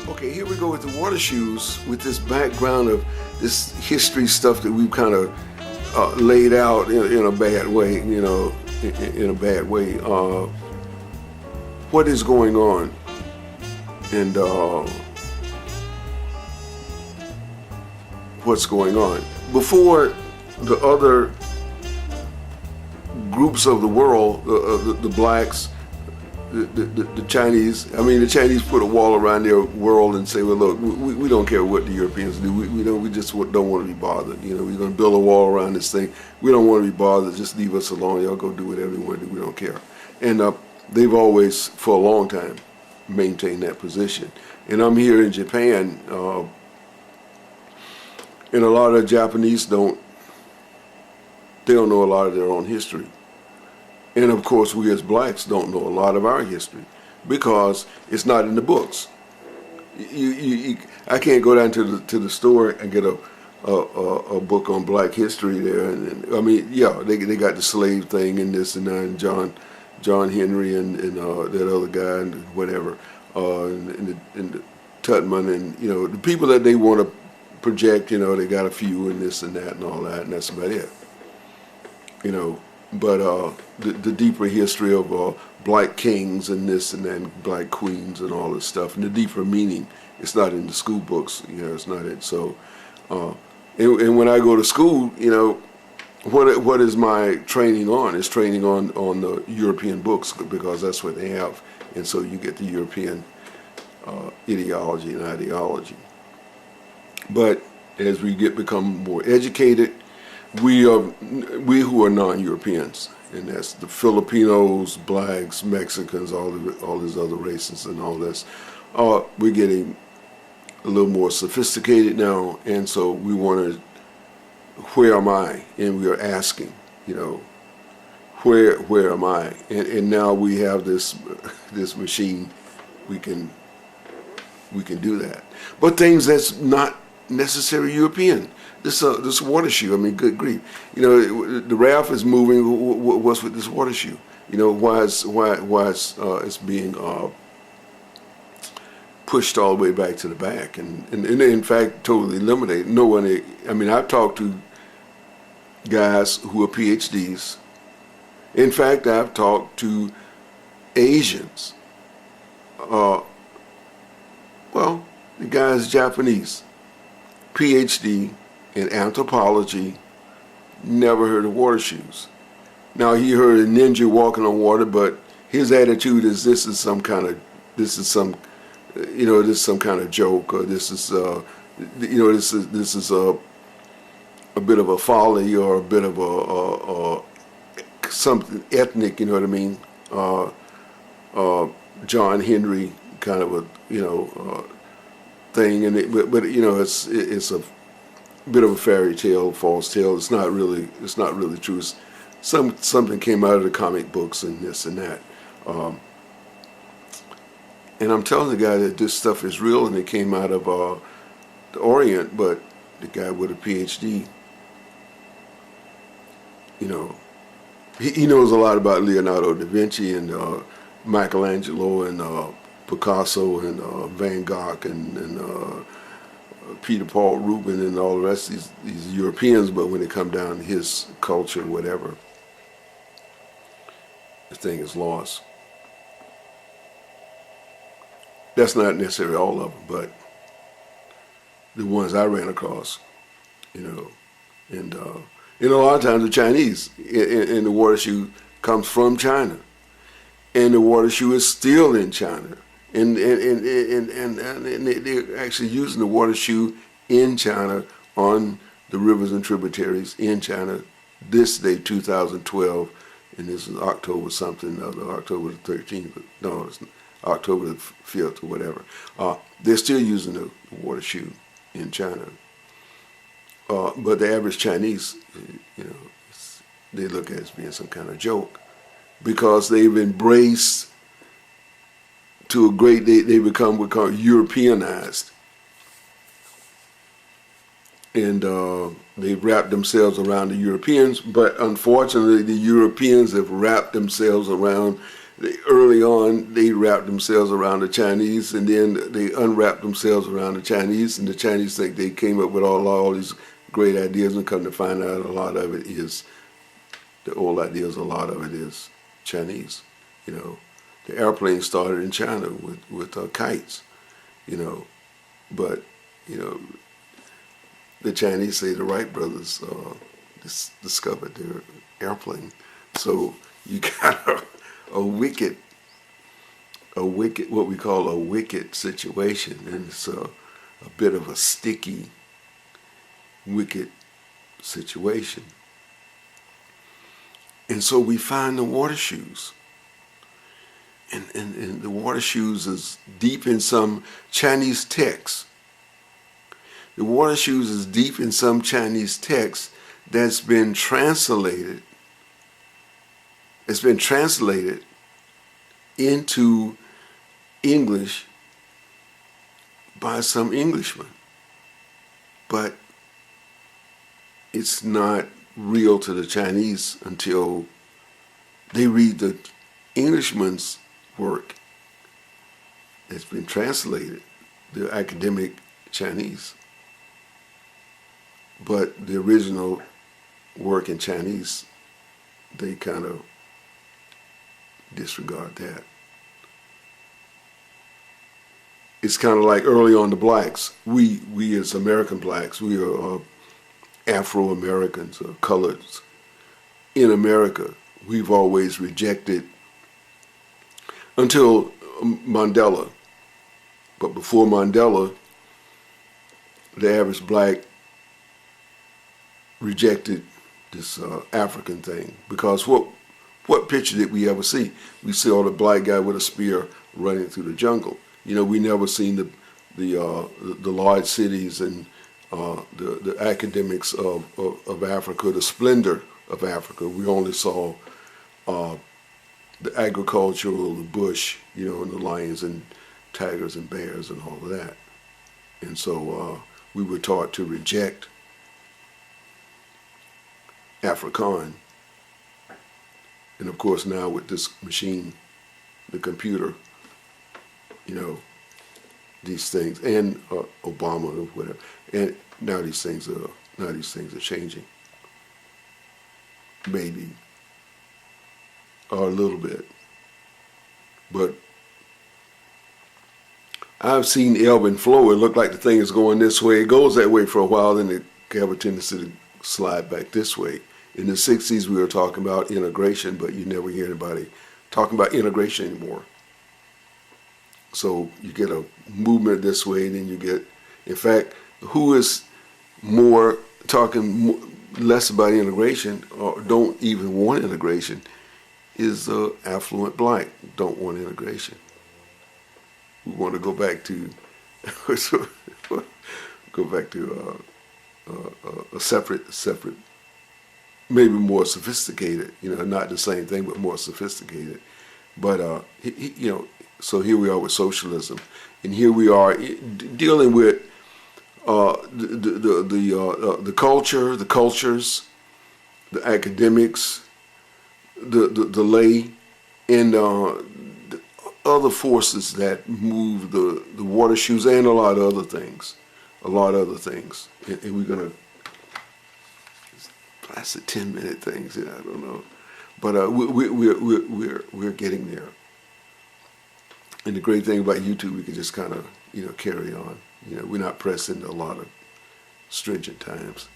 Okay, here we go with the water shoes with this background of this history stuff that we've kind of laid out in a bad way, in a bad way. What is going on? And what's going on? Before the other groups of the world, the blacks, the Chinese, the Chinese put a wall around their world and say, well, look, we don't care what the Europeans do. We just don't want to be bothered. We're going to build a wall around this thing. We don't want to be bothered. Just leave us alone. Y'all go do whatever you want to do. We don't care. And they've always, for a long time, maintained that position. And I'm here in Japan, and a lot of the Japanese don't know a lot of their own history. And of course, we as blacks don't know a lot of our history because it's not in the books. I can't go down to the store and get a book on black history there. They got the slave thing and this and that, and John Henry and that other guy and whatever, and the Tutman and the people that they want to project. They got a few and this and that and all that, and that's about it. But the deeper history of black kings and this and that, and black queens and all this stuff, and the deeper meaning, it's not in the school books. It's not it. So, and when I go to school, what is my training on? It's training on the European books because that's what they have, and so you get the European ideology and ideology. But as we become more educated, we who are non-Europeans, and that's the Filipinos, blacks, Mexicans, all these other races and all this, we're getting a little more sophisticated now, and so we want to, where am I? And we are asking, where am I? And now we have this machine, we can do that. But things that's not necessarily European. This water shoe, good grief. The raft is moving. What's with this water shoe? Why it's being pushed all the way back to the back, and in fact totally eliminated. No one. I've talked to guys who are PhDs. In fact, I've talked to Asians. The guy's Japanese, PhD in anthropology, never heard of water shoes. Now he heard a ninja walking on water, but his attitude is this is some kind of joke, or this is a bit of a folly, or a bit of a something ethnic, John Henry kind of a thing, and it's a bit of a fairy tale, false tale. It's not really true. Something came out of the comic books and this and that. And I'm telling the guy that this stuff is real, and it came out of the Orient, but the guy with a PhD, he knows a lot about Leonardo da Vinci and Michelangelo and Picasso and Van Gogh and Peter Paul Rubin and all the rest of these Europeans, but when it come down to his culture, whatever, the thing is lost. That's not necessarily all of them, but the ones I ran across, and a lot of times the Chinese in the water shoe comes from China, and the water shoe is still in China. And they're actually using the water shoe in China on the rivers and tributaries in China this day, 2012, and this is October something, October the 13th, no, it's October the 5th or whatever. They're still using the water shoe in China. But the average Chinese, they look at it as being some kind of joke because they've embraced to a great, they become Europeanized. And they've wrapped themselves around the Europeans, but unfortunately the Europeans have wrapped themselves around early on, they wrapped themselves around the Chinese, and then they unwrapped themselves around the Chinese, and the Chinese think they came up with all these great ideas, and come to find out a lot of it is, the old ideas, a lot of it is Chinese. You know, the airplane started in China with kites, you know, but, you know, the Chinese say the Wright brothers discovered their airplane. So you got a wicked, what we call a wicked situation, and it's a bit of a sticky, wicked situation. And so we find the water shoes. And the water shoes is deep in some Chinese texts. The water shoes is deep in some Chinese text that's been translated. It's been translated into English by some Englishmen. But it's not real to the Chinese until they read the Englishman's work that's been translated, the academic Chinese. But the original work in Chinese, they kind of disregard that. It's kind of like early on the blacks. We as American blacks, we are Afro-Americans or coloreds. In America, we've always rejected, until Mandela. But before Mandela, the average black rejected this African thing, because what picture did we ever see? We saw the black guy with a spear running through the jungle. You know, we never seen the large cities and the academics of Africa, the splendor of Africa. We only saw the agricultural, the bush, you know, and the lions and tigers and bears and all of that. And so we were taught to reject Afrikaan. And of course now with this machine, the computer, you know, these things, and Obama or whatever, and now these things are changing, maybe, or a little bit. But I've seen ebb and flow. It looked like the thing is going this way. It goes that way for a while, then it have a tendency to slide back this way. In the 60s, we were talking about integration, but you never hear anybody talking about integration anymore. So you get a movement this way, and then you get, in fact, who is more talking less about integration, or don't even want integration, is the affluent black, don't want integration. We want to go back to a separate, maybe more sophisticated, you know, not the same thing, but more sophisticated. But you know, so here we are with socialism, and here we are dealing with the culture, the cultures, the academics, the lay, and the other forces that move the water shoes, and a lot of other things, And we're gonna. That's a 10-minute thing. I don't know, but we're getting there. And the great thing about YouTube, we can just kind of, you know, carry on. You know, we're not pressed into a lot of stringent times.